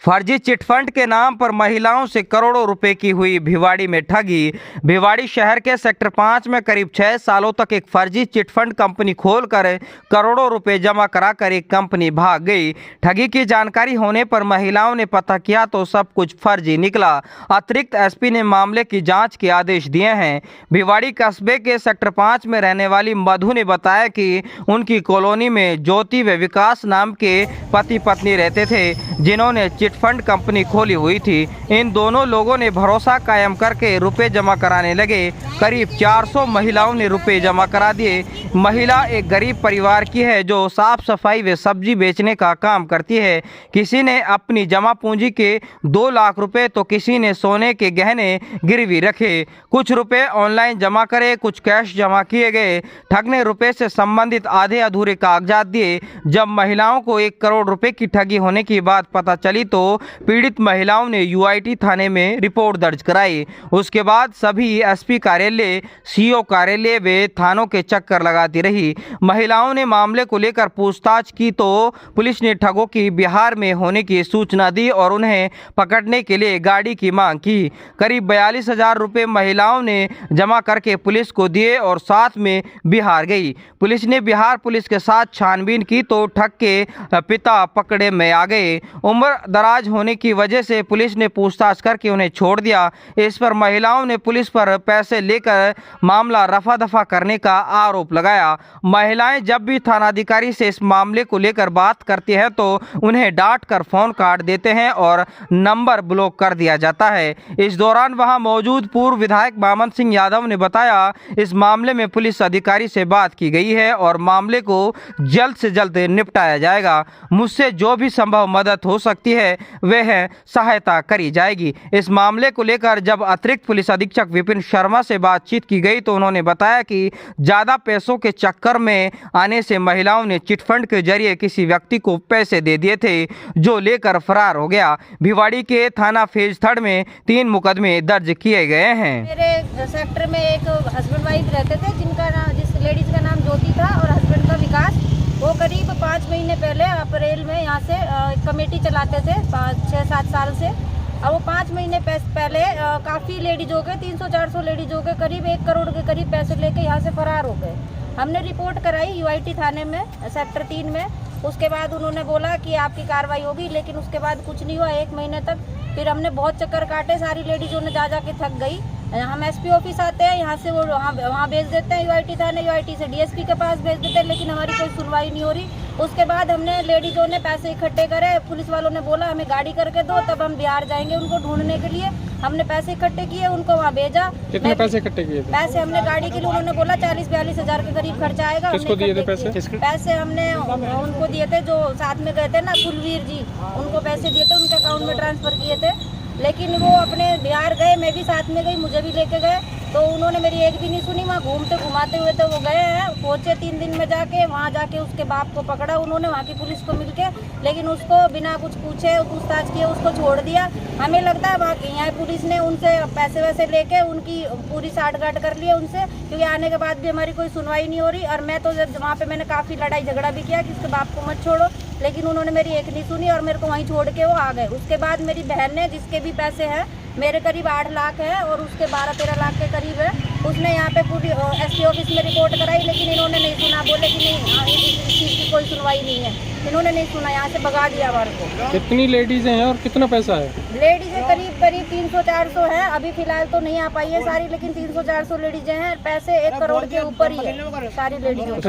फर्जी चिटफंड के नाम पर महिलाओं से करोड़ों रुपए की हुई भिवाड़ी में ठगी। भिवाड़ी शहर के सेक्टर 5 में करीब 6 सालों तक एक फर्जी चिटफंड कंपनी खोलकर करोड़ों रुपए जमा कराकर एक कंपनी भाग गई। ठगी की जानकारी होने पर महिलाओं ने पता किया तो सब कुछ फर्जी निकला। अतिरिक्त एसपी ने मामले की जांच के आदेश दिए हैं। भिवाड़ी कस्बे के सेक्टर 5 में रहने वाली मधु ने बताया कि उनकी कॉलोनी में ज्योति व विकास नाम के पति पत्नी रहते थे, जिन्होंने चिटफंड कंपनी खोली हुई थी। इन दोनों लोगों ने भरोसा कायम करके रुपए जमा कराने लगे। करीब 400 महिलाओं ने रुपए जमा करा दिए। महिला एक गरीब परिवार की है जो साफ सफाई व सब्जी बेचने का काम करती है। किसी ने अपनी जमा पूंजी के 2 लाख रुपए तो किसी ने सोने के गहने गिरवी रखे। कुछ रुपए ऑनलाइन जमा करे, कुछ कैश जमा किए गए। ठग ने रुपए से संबंधित आधे अधूरे कागजात दिए। जब महिलाओं को 1 करोड़ रुपए की ठगी होने की बात पता चली तो पीड़ित महिलाओं ने यूआईटी थाने में रिपोर्ट दर्ज कराई। उसके बाद सभी एसपी कार्यालय, सीओ कार्यालय व थानों के चक्कर लगाती रही। महिलाओं ने मामले को लेकर पूछताछ की तो पुलिस ने ठगों की बिहार में होने की सूचना दी और उन्हें पकड़ने के लिए गाड़ी की मांग की। करीब 42,000 रुपए महिलाओं ने जमा करके पुलिस को दिए और साथ में बिहार गई। पुलिस ने बिहार पुलिस के साथ छानबीन की तो ठग के पिता पकड़े में आ गए। उम्र दराज होने की वजह से पुलिस ने पूछताछ करके उन्हें छोड़ दिया। इस पर महिलाओं ने पुलिस पर पैसे लेकर मामला रफा दफा करने का आरोप लगाया। महिलाएं जब भी थानाधिकारी से इस मामले को लेकर बात करती हैं तो उन्हें डांट कर फोन काट देते हैं और नंबर ब्लॉक कर दिया जाता है। इस दौरान वहां मौजूद पूर्व विधायक मामन सिंह यादव ने बताया, इस मामले में पुलिस अधिकारी से बात की गई है और मामले को जल्द से जल्द निपटाया जाएगा। मुझसे जो भी संभव मदद हो सकती है वह सहायता करी जाएगी। इस मामले को लेकर जब अतिरिक्त पुलिस अधीक्षक विपिन शर्मा से बातचीत की गई तो उन्होंने बताया कि ज्यादा पैसों के चक्कर में आने से महिलाओं ने चिटफंड के जरिए किसी व्यक्ति को पैसे दे दिए थे, जो लेकर फरार हो गया। भिवाड़ी के थाना फेज 3 में 3 मुकदमे दर्ज किए गए हैं। मेरे सेक्टर में एक हस्बैंड वाइफ रहते थे जिस लेडीज का नाम ज्योति था और हस्बैंड का विकास। वो करीब 5 महीने पहले अप्रैल में यहाँ से कमेटी चलाते थे 6-7 साल से। अब वो 5 महीने पहले काफ़ी लेडीज हो गए, 300-400 लेडीज हो गए, करीब 1 करोड़ के करीब पैसे लेके यहाँ से फरार हो गए। हमने रिपोर्ट कराई यूआईटी थाने में सेक्टर 3 में। उसके बाद उन्होंने बोला कि आपकी कार्रवाई होगी, लेकिन उसके बाद कुछ नहीं हुआ 1 महीने तक। फिर हमने बहुत चक्कर काटे, सारी लेडीजों ने जा के थक गई। हम एसपी ऑफिस आते हैं, यहाँ से वो वहाँ भेज देते हैं यूआईटी थाने, यूआईटी से डीएसपी के पास भेज देते हैं, लेकिन हमारी कोई सुनवाई नहीं हो रही। उसके बाद हमने लेडीजों ने पैसे इकट्ठे करे, पुलिस वालों ने बोला हमें गाड़ी करके दो, तब हम बिहार जाएंगे उनको ढूंढने के लिए। हमने पैसे इकट्ठे किए, उनको वहाँ भेजा। कितने पैसे इकट्ठे किए थे? पैसे हमने गाड़ी के लिए उन्होंने बोला 40-42 हज़ार के करीब खर्चा आएगा। किसको दिए थे पैसे? पैसे हमने उनको दिए थे जो साथ में गए थे ना, कुलवीर जी, उनको पैसे दिए थे, उनके अकाउंट में ट्रांसफर किए थे। लेकिन वो अपने बिहार गए, मैं भी साथ में गई, मुझे भी लेके गए, तो उन्होंने मेरी एक भी नहीं सुनी। वहाँ घूमते घुमाते हुए तो वो गए हैं, पहुँचे 3 दिन में जाके। वहाँ जाके उसके बाप को पकड़ा उन्होंने, वहाँ की पुलिस को मिलके, लेकिन उसको बिना कुछ पूछे पूछताछ किए उसको छोड़ दिया। हमें लगता है वहाँ यहाँ पुलिस ने उनसे पैसे वैसे लेके उनकी पूरी साठगांठ कर ली है उनसे, क्योंकि आने के बाद भी हमारी कोई सुनवाई नहीं हो रही। और मैं तो वहाँ पे मैंने काफ़ी लड़ाई झगड़ा भी किया कि इसके बाप को मत छोड़ो, लेकिन उन्होंने मेरी एक नहीं सुनी और मेरे को वहीं छोड़ के वो आ गए। उसके बाद मेरी बहन ने, जिसके भी पैसे हैं, मेरे करीब 8 लाख है और उसके 12-13 लाख के करीब है, उसने यहाँ पे पूरी एसपी ऑफिस में रिपोर्ट कराई, लेकिन इन्होंने नहीं सुना। बोले कि नहीं, इस चीज़ की कोई सुनवाई नहीं है। इन्होंने नहीं सुना, यहाँ से भगा दिया हमारे को। कितनी लेडीज हैं और कितना पैसा है? लेडीजें करीब 300-400 है। अभी फिलहाल तो नहीं आ पाई है सारी, लेकिन 300-400 लेडीजें हैं। पैसे 1 करोड़ के ऊपर ही है सारी लेडीजों।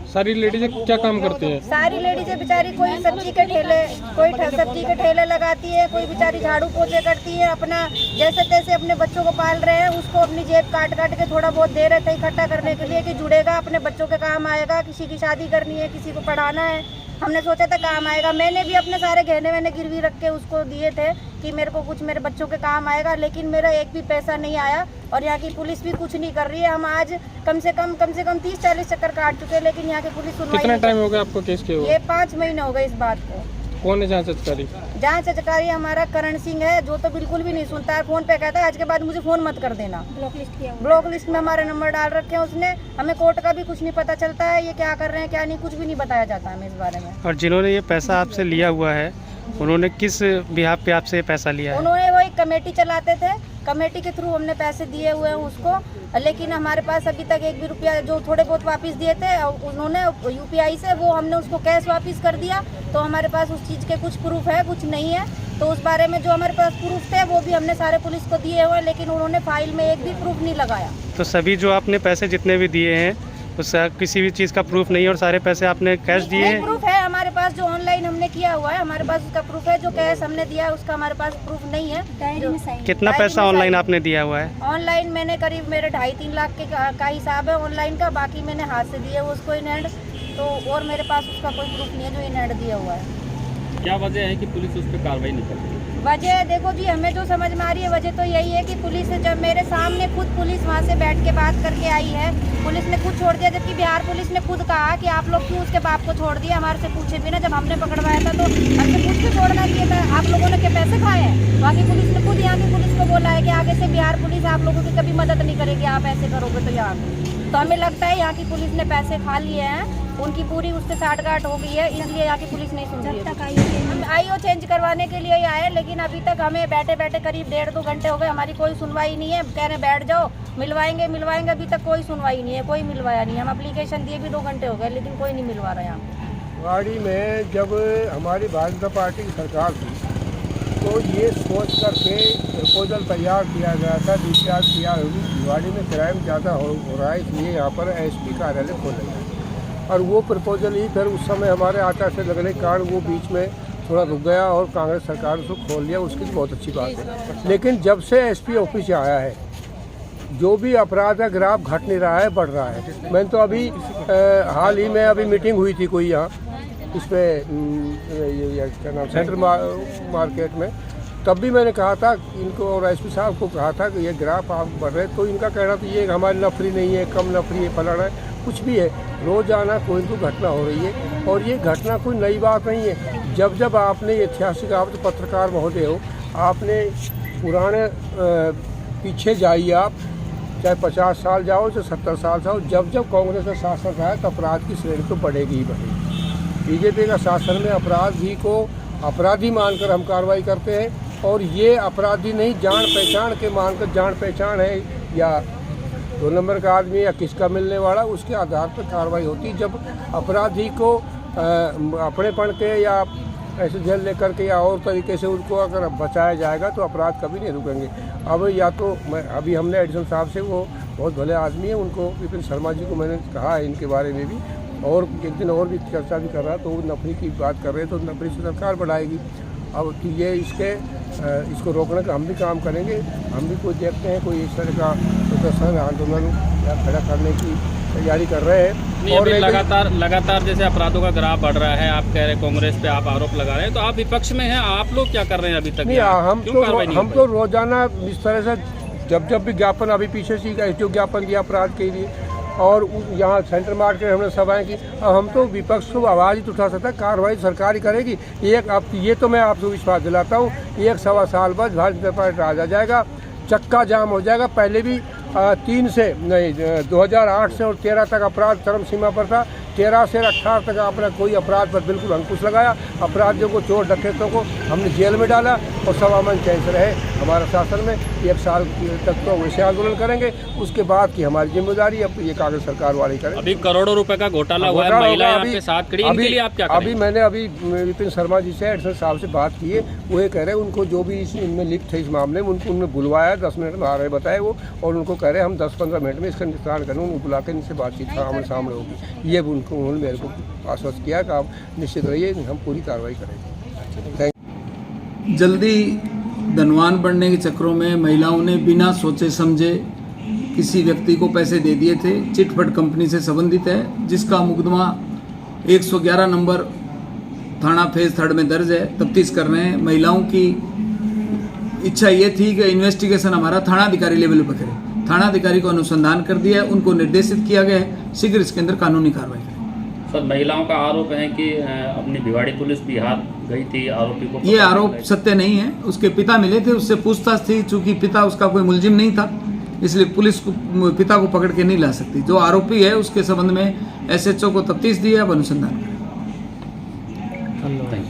सारी लेडीजें क्या काम करती है? सारी लेडीजें बेचारी, कोई सब्जी के ठेले, कोई सब्जी के ठेले लगाती है, कोई बेचारी झाड़ू पोछे करती है, अपना जैसे तैसे अपने बच्चों को पाल रहे हैं। उसको अपनी जेब काट के थोड़ा बहुत दे रहे थे इकट्ठा करने के लिए कि जुड़ेगा, अपने बच्चों के काम आएगा। किसी की शादी करनी है, किसी को पढ़ाना है, हमने सोचा था काम आएगा। मैंने भी अपने सारे गहने वहने गिरवी रख के उसको दिए थे कि मेरे को कुछ मेरे बच्चों के काम आएगा, लेकिन मेरा एक भी पैसा नहीं आया और यहाँ की पुलिस भी कुछ नहीं कर रही है। हम आज कम से कम 30-40 चक्कर काट चुके हैं, लेकिन यहाँ की पुलिस सुनवाई। कितना टाइम हो गया आपको केस के? ये 5 महीने हो गए इस बात को। कौन है जांच अधिकारी? जांच अधिकारी हमारा करण सिंह है, जो तो बिल्कुल भी नहीं सुनता है। फोन पे कहता है आज के बाद मुझे फोन मत कर देना। ब्लॉक लिस्ट में हमारे नंबर डाल रखे हैं उसने। हमें कोर्ट का भी कुछ नहीं पता चलता है, ये क्या कर रहे हैं क्या नहीं, कुछ भी नहीं बताया जाता हमें इस बारे में। और जिन्होंने ये पैसा आपसे लिया हुआ है उन्होंने किस बिहाफ पे आपसे पैसा लिया है? उन्होंने वो एक कमेटी चलाते थे, कमेटी के थ्रू हमने पैसे दिए हुए हैं उसको, लेकिन हमारे पास अभी तक एक भी रुपया जो थोड़े बहुत वापस दिए थे उन्होंने यूपीआई से, वो हमने उसको कैश वापस कर दिया। तो हमारे पास उस चीज़ के कुछ प्रूफ है, कुछ नहीं है। तो उस बारे में जो हमारे पास प्रूफ थे वो भी हमने सारे पुलिस को दिए हुए, लेकिन उन्होंने फाइल में एक भी प्रूफ नहीं लगाया। तो सभी जो आपने पैसे जितने भी दिए हैं उसका किसी भी चीज़ का प्रूफ नहीं है और सारे पैसे आपने कैश दिए हैं? प्रूफ है हमारे पास, जो ऑनलाइन हमने किया हुआ है हमारे पास उसका प्रूफ है, जो कैश हमने दिया है उसका हमारे पास प्रूफ नहीं है। कितना पैसा ऑनलाइन आपने दिया हुआ है? ऑनलाइन मैंने करीब मेरे 2.5-3 लाख के का हिसाब है ऑनलाइन का, बाकी मैंने हाथ से दिया उसको इन हैंड, तो और मेरे पास उसका कोई प्रूफ नहीं है जो इन हैंड दिया हुआ है। क्या वजह है कि पुलिस उस पर कार्रवाई नहीं कर रही? वजह देखो जी, हमें जो समझ में आ रही है वजह तो यही है कि पुलिस जब मेरे सामने खुद पुलिस वहाँ से बैठ के बात करके आई है, पुलिस ने खुद छोड़ दिया, जबकि बिहार पुलिस ने खुद कहा कि आप लोग क्यों उसके बाप को छोड़ दिया, हमारे से पूछे भी ना। जब हमने पकड़वाया था तो हमसे पूछ के छोड़ना चाहिए था, आप लोगों ने क्या पैसे खाए हैं? बाकी पुलिस ने खुद यहाँ की पुलिस को बोला है कि आगे से बिहार पुलिस आप लोगों की कभी मदद नहीं करेगी, आप ऐसे करोगे तो यहाँ तो हमें लगता है यहाँ की पुलिस ने पैसे खा लिए हैं, उनकी पूरी उससे साठगांठ हो गई है, इसलिए यहाँ की पुलिस नहीं सुन रही है। हम आईओ चेंज करवाने के लिए ही आए, लेकिन अभी तक हमें बैठे बैठे करीब 1.5-2 घंटे हो गए, हमारी कोई सुनवाई नहीं है। कह रहे बैठ जाओ, मिलवाएंगे, अभी तक कोई सुनवाई नहीं है, कोई मिलवाया नहीं है। हम एप्लीकेशन दिए भी 2 घंटे हो गए, लेकिन कोई नहीं मिलवा रहा यहाँ। भिवाड़ी में जब हमारी भारतीय जनता पार्टी की सरकार थी तो ये सोच करके प्रपोजल तैयार किया गया था, डिस्चार्ज किया भिवाड़ी में क्राइम ज़्यादा हो रहा है, इसलिए यहाँ पर एसपी कार्यालय खोलेंगे। और वो प्रपोजल ही फिर उस समय हमारे आचार से लगने के कारण वो बीच में थोड़ा रुक गया और कांग्रेस सरकार ने उसको खोल लिया, उसकी तो बहुत अच्छी बात है। लेकिन जब से एसपी ऑफिस आया है जो भी अपराध का ग्राफ घट नहीं रहा है, बढ़ रहा है। मैंने तो अभी हाल ही में अभी मीटिंग हुई थी कोई यहाँ इस पर क्या नाम सेंट्रल मार्केट में, तब भी मैंने कहा था इनको और एसपी साहब को कहा था कि ये ग्राफ आप बढ़ रहे, तो इनका कहना तो ये हमारी नफरी नहीं है, कम नफरी है, फलाना है, कुछ भी है। रोज़ाना कोई तो घटना हो रही है और ये घटना कोई नई बात नहीं है। जब जब आपने ऐतिहासिक, आप तो पत्रकार महोदय हो, आपने पुराने पीछे जाइए आप, चाहे 50 साल जाओ चाहे 70 साल जाओ, जब जब कांग्रेस का शासन आया तो अपराध की श्रेणी तो बढ़ेगी ही बढ़ेगी। बीजेपी का शासन में अपराधी को अपराधी मानकर हम कार्रवाई करते हैं, और ये अपराधी नहीं जान पहचान के मानकर, जान पहचान है या 2 नंबर का आदमी या किसका मिलने वाला, उसके आधार पर कार्रवाई होती। जब अपराधी को अपनेपन के या ऐसे जेल लेकर के या और तरीके से उनको अगर बचाया जाएगा तो अपराध कभी नहीं रुकेंगे। अब या तो मैं अभी हमने एडिशनल साहब से, वो बहुत भले आदमी है, उनको विपिन शर्मा जी को मैंने कहा है इनके बारे में भी, और एक दिन और भी चर्चा भी कर रहा है, तो वो नफरी की बात कर रहे हैं, तो नफरी से सरकार बढ़ाएगी। अब तो ये इसको रोकने का हम भी काम करेंगे। हम भी कोई देखते हैं कोई इस तरह का प्रदर्शन आंदोलन या खड़ा करने की तैयारी कर रहे हैं। और लगातार जैसे अपराधों का ग्राफ बढ़ रहा है, आप कह रहे हैं कांग्रेस पे आप आरोप लगा रहे हैं, तो आप विपक्ष में हैं, आप लोग क्या कर रहे हैं अभी तक? नहीं, हम तो रोजाना इस तरह से जब भी ज्ञापन, अभी पीछे से जो ज्ञापन दिया अपराध के लिए, और यहाँ सेंट्रल मार्केट हमने सभाएं की। अब हम तो विपक्ष को आवाज़ ही उठा सकता है, कार्रवाई सरकार ही करेगी। अब ये तो मैं आपसे विश्वास दिलाता हूँ, 1-1.25 साल बाद भारतीय जनता पार्टी राज आ जाएगा, चक्का जाम हो जाएगा। पहले भी 2008 से और 13 तक अपराध चरम सीमा पर था, 13 से 18 तक आपने कोई अपराध पर बिल्कुल अंकुश लगाया। अपराधियों को, चोर डकैतों को हमने जेल में डाला और सब अमन चैन से रहे हमारा शासन में। 1 साल तक तो वैसे आंदोलन करेंगे, उसके बाद की हमारी जिम्मेदारी अब ये कांग्रेस सरकार वाली करें। अभी करोड़ों रुपए का घोटाला हुआ है, महिला यहाँ पे साथ खड़ी, इनके लिए आप क्या करेंगे? अभी मैंने विपिन शर्मा जी से, एडिशनल साहब से बात की है, वो ये कह रहे हैं उनको जो भी इनमें लिप्त है इस मामले में, उनको उन्होंने बुलवाया, 10 मिनट में आ रहे बताए वो, और उनको कह रहे हैं हम 10-15 मिनट में इसका निस्तारण करेंगे। उनको बुला कर इनसे बातचीत आमने सामने होगी, ये उन्होंने मेरे को आश्वस्त किया कि आप निश्चित रहिए, हम पूरी कार्रवाई करेंगे। जल्दी धनवान बनने के चक्करों में महिलाओं ने बिना सोचे समझे किसी व्यक्ति को पैसे दे दिए थे। चिटफंड कंपनी से संबंधित है, जिसका मुकदमा 111 नंबर थाना फेज 3 में दर्ज है, तफ्तीश कर रहे हैं। महिलाओं की इच्छा ये थी कि इन्वेस्टिगेशन हमारा थानाधिकारी लेवल पर करें। थानाधिकारी को अनुसंधान कर दिया है, उनको निर्देशित किया गया है शीघ्र इसके अंदर कानूनी कार्रवाई करें। सर, महिलाओं का आरोप है कि अपनी भिवाड़ी पुलिस बिहार गई थी आरोपी को, ये आरोप सत्य नहीं है। उसके पिता मिले थे, उससे पूछताछ थी, चूंकि पिता उसका कोई मुलजिम नहीं था, इसलिए पुलिस को पिता को पकड़ के नहीं ला सकती। जो आरोपी है उसके संबंध में SHO को तफ्तीश दी है, अब अनुसंधान करें।